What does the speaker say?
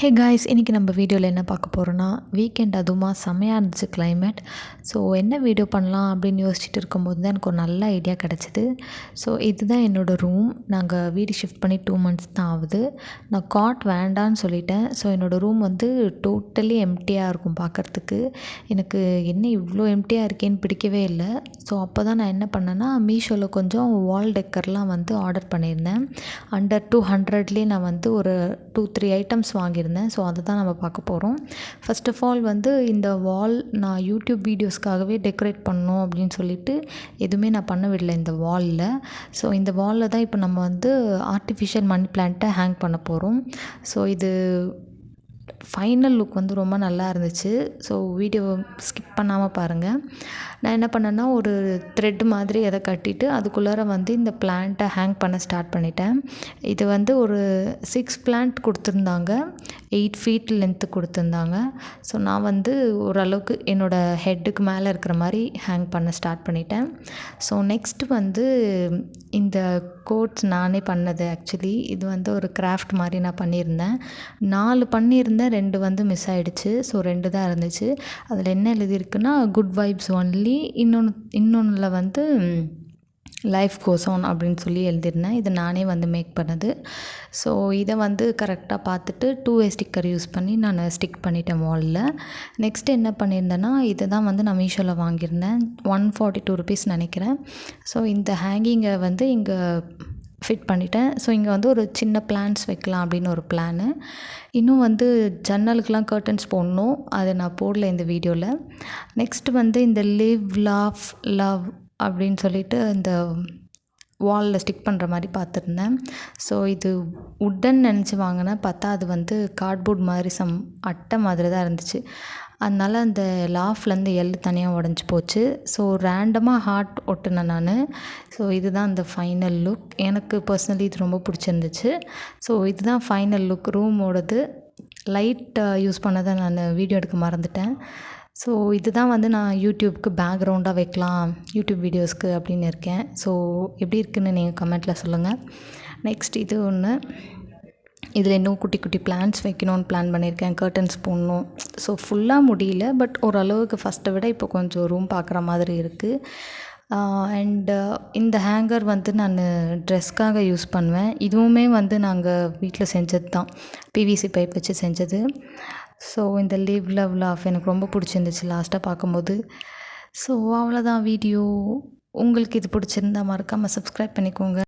Hey guys, இன்றைக்கி நம்ம வீடியோவில் என்ன பார்க்க போகிறோன்னா, வீக்கெண்ட் அதுவுமா செம்மையாக இருந்துச்சு கிளைமேட். ஸோ என்ன வீடியோ பண்ணலாம் அப்படின்னு யோசிச்சுட்டு இருக்கும்போது தான் எனக்கு ஒரு நல்ல ஐடியா கிடச்சிது. ஸோ இதுதான் என்னோடய ரூம். நாங்கள் வீடு ஷிஃப்ட் பண்ணி 2 மந்த்ஸ் தான் ஆகுது. நான் காட் வேண்டான்னு சொல்லிட்டேன். ஸோ என்னோடய ரூம் வந்து டோட்டலி எம்ப்டியாக இருக்கும் பார்க்குறதுக்கு. எனக்கு என்ன இவ்வளோ எம்ப்டியாக இருக்கேன்னு பிடிக்கவே இல்லை. ஸோ அப்போ தான் நான் என்ன பண்ணேன்னா, மீஷோவில் கொஞ்சம் வால் டெக்கர்லாம் வந்து ஆர்டர் பண்ணியிருந்தேன். அண்டர் 200லேயே நான் வந்து ஒரு 2-3 ஐட்டம்ஸ் வாங்கியிருந்தேன். ஸோ அதை தான் நம்ம பார்க்க போகிறோம். ஃபர்ஸ்ட் ஆஃப் ஆல் வந்து இந்த வால் நான் யூடியூப் வீடியோஸ்க்காகவே டெக்கரேட் பண்ணணும் அப்படின்னு சொல்லிட்டு எதுவுமே நான் பண்ண விடல இந்த வாலில். ஸோ இந்த வாலில் தான் இப்போ நம்ம வந்து ஆர்டிஃபிஷியல் மணி பிளான்ட்டை ஹேங் பண்ண போகிறோம். ஸோ இது ஃபைனல் லுக் வந்து ரொம்ப நல்லா இருந்துச்சு. ஸோ வீடியோவை ஸ்கிப் பண்ணாமல் பாருங்கள். நான் என்ன பண்ணேன்னா, ஒரு த்ரெட் மாதிரி அதை கட்டிட்டு அதுக்குள்ளார வந்து இந்த பிளான்ட்டை ஹேங் பண்ண ஸ்டார்ட் பண்ணிட்டேன். இது வந்து ஒரு 6 பிளான்ட் கொடுத்துருந்தாங்க. 8 ஃபீட் லென்த்து கொடுத்துருந்தாங்க. ஸோ நான் வந்து ஓரளவுக்கு என்னோடய ஹெட்டுக்கு மேலே இருக்கிற மாதிரி ஹேங் பண்ண ஸ்டார்ட் பண்ணிட்டேன். ஸோ நெக்ஸ்ட்டு வந்து இந்த கோட்ஸ் நானே பண்ணது. ஆக்சுவலி இது வந்து ஒரு கிராஃப்ட் மாதிரி நான் பண்ணியிருந்தேன். 4 பண்ணியிருந்தேன், 2 வந்து மிஸ் ஆகிடுச்சு. ஸோ 2 தான் இருந்துச்சு. அதில் என்ன எழுதியிருக்குன்னா, குட் வைப்ஸ் ஒன்லி. இன்னொன்றில் வந்து லைஃப் கோஸ் ஆன் அப்படின்னு சொல்லி எழுதியிருந்தேன். இது நானே வந்து மேக் பண்ணது. ஸோ இதை வந்து கரெக்டாக பார்த்துட்டு 2way ஸ்டிக்கர் யூஸ் பண்ணி நான் ஸ்டிக் பண்ணிட்டேன் வாலில். நெக்ஸ்ட்டு என்ன பண்ணியிருந்தேன்னா, இதை தான் வந்து நான் மீஷோவில் வாங்கியிருந்தேன். 142 ருபீஸ் நினைக்கிறேன். ஸோ இந்த ஹேங்கிங்கை வந்து இங்கே ஃபிட் பண்ணிட்டேன். ஸோ இங்கே வந்து ஒரு சின்ன பிளான்ஸ் வைக்கலாம் அப்படின்னு ஒரு பிளானு. இன்னும் வந்து ஜன்னலுக்கெலாம் கர்டன்ஸ் போடணும். அதை நான் போடல இந்த வீடியோவில். நெக்ஸ்ட்டு வந்து இந்த லிவ் லாஃப் லவ் அப்படின்னு சொல்லிட்டு இந்த வாலில் ஸ்டிக் பண்ணுற மாதிரி பார்த்துருந்தேன். ஸோ இது உட்டன் நினச்சி வாங்கினேன். பார்த்தா அது வந்து கார்ட்போர்ட் மாதிரி அட்டை மாதிரி தான் இருந்துச்சு. அதனால் அந்த லாஃப்லேருந்து தனியாக உடஞ்சி போச்சு. ஸோ ரேண்டமாக ஹார்ட் ஒட்டினேன் நான். ஸோ இதுதான் அந்த ஃபைனல் லுக். எனக்கு பர்சனலி இது ரொம்ப பிடிச்சிருந்துச்சு. ஸோ இதுதான் ஃபைனல் லுக் ரூமோடது. லைட் யூஸ் பண்ணதை நான் வீடியோ எடுக்க மறந்துட்டேன். ஸோ இதுதான் வந்து நான் யூடியூப்க்கு பேக்ரவுண்டாக வைக்கலாம் யூடியூப் வீடியோஸ்க்கு அப்படின்னு இருக்கேன். ஸோ எப்படி இருக்குதுன்னு நீங்கள் கமெண்ட்டில் சொல்லுங்கள். நெக்ஸ்ட் இது ஒன்று. இதில் இன்னும் குட்டி குட்டி பிளான்ஸ் வைக்கணும்னு பிளான் பண்ணியிருக்கேன். கர்டன்ஸ் போடணும். ஸோ ஃபுல்லாக முடியல, பட் ஓரளவுக்கு ஃபஸ்ட்டை விட இப்போ கொஞ்சம் ரூம் பார்க்குற மாதிரி இருக்குது. அண்டு இந்த ஹேங்கர் வந்து நான் ட்ரெஸ்க்காக யூஸ் பண்ணுவேன். இதுவுமே வந்து நாங்கள் வீட்டில் செஞ்சது தான், பிவிசி பைப் வச்சு செஞ்சது. ஸோ இந்த லிவ் லவ் லாஃப் எனக்கு ரொம்ப பிடிச்சிருந்துச்சு லாஸ்ட்டாக பார்க்கும்போது. ஸோ அவ்வளோதான் வீடியோ. உங்களுக்கு இது பிடிச்சிருந்தா மறக்காமல் சப்ஸ்கிரைப் பண்ணிக்கோங்க.